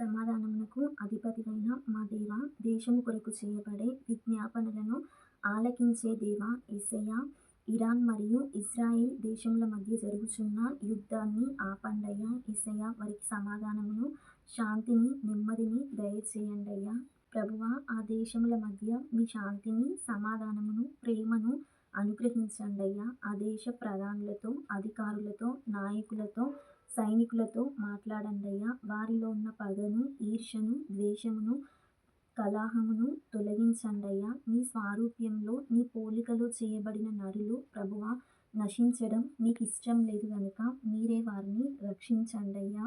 సమాధానమునకు అధిపతివైన మా దేవ, దేశము కొరకు చేయబడే విజ్ఞాపనలను ఆలకించే దేవ యేసయ్య, ఇరాన్ మరియు ఇజ్రాయెల్ దేశముల మధ్య జరుగుచున్న యుద్ధాన్ని ఆపండయ్యా యేసయ్య. వారికి సమాధానమును, శాంతిని, నెమ్మదిని దయచేయండయ్యా. ప్రభువా, ఆ దేశముల మధ్య మీ శాంతిని, సమాధానమును, ప్రేమను అనుగ్రహించండయ్యా. ఆ దేశ ప్రధానులతో, అధికారులతో, నాయకులతో, సైనికులతో మాట్లాడండయ్యా. వారిలో ఉన్న పగను, ఈర్ష్యను, ద్వేషమును, కలహమును తొలగించండయ్యా. నీ స్వారూప్యంలో, నీ పోలికలో చేయబడిన నరులు ప్రభువా నశించడం నీకు ఇష్టం లేదు గనుక మీరే వారిని రక్షించండయ్యా.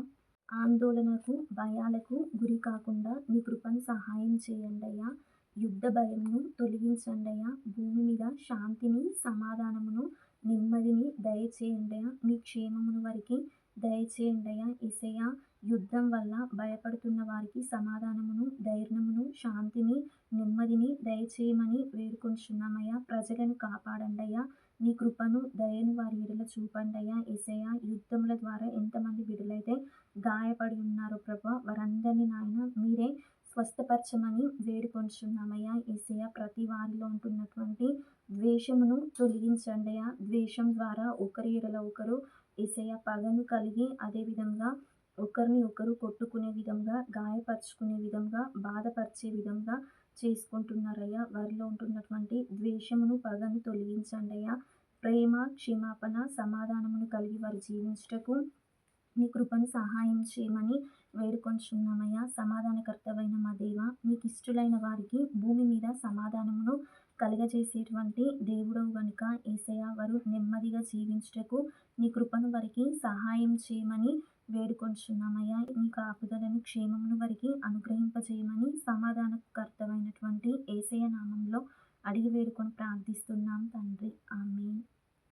ఆందోళనకు, భయాలకు గురి కాకుండా నీ కృపను సహాయం చేయండయ్యా. యుద్ధ భయమును తొలగించండయ్యా. భూమి మీద శాంతిని, సమాధానమును, నెమ్మదిని దయచేయండయ్యా. మీ క్షేమమును వారికి దయచేయండయ్యా యేసయ్య. యుద్ధం వల్ల భయపడుతున్న వారికి సమాధానమును, ధైర్యమును, శాంతిని, నెమ్మదిని దయచేయమని వేడుకొంచున్నామయ్యా. ప్రజలను కాపాడండయ్యా. నీ కృపను, దయను వారి ఎడల చూపండయ్యా యేసయ్య. యుద్ధముల ద్వారా ఎంతమంది బిడ్డలైతే గాయపడి ఉన్నారో ప్రభా, వారందరినీ నాయన మీరే స్వస్థపరచమని వేడుకొంచున్నామయ్యా యేసయ్య. ప్రతి వారిలో ఉంటున్నటువంటి ద్వేషమును తొలగించండయ్యా. ద్వేషం ద్వారా ఒకరి ఎడల ఒకరు యేసయ్య పగను కలిగి, అదేవిధంగా ఒకరిని ఒకరు కొట్టుకునే విధంగా, గాయపరుచుకునే విధంగా, బాధపరిచే విధంగా చేసుకుంటున్నారయ్యా. వారిలో ఉంటున్నటువంటి ద్వేషమును, పగను తొలగించండయ్యా. ప్రేమ, క్షమాపణ, సమాధానమును కలిగి వారు జీవించుటకు నీ కృపను సహాయం చేయమని వేడుకొంచున్నామయ్యా. సమాధానకర్తవైన మా దేవ, నీకు ఇష్టలైన వారికి భూమి మీద సమాధానమును కలుగజేసేటువంటి దేవుడవు గనుక యేసయ్య, వారు నెమ్మదిగా జీవించుటకు నీ కృపను వారికి సహాయం చేయమని వేడుకొంచున్నామయ్యా. నీ కాపుదలను, క్షేమమును వారికి అనుగ్రహింపజేయమని సమాధానకర్తవైనటువంటి యేసయ్య నామంలో అడిగి వేడుకొని ప్రార్థిస్తున్నాం తండ్రి. ఆమేన్.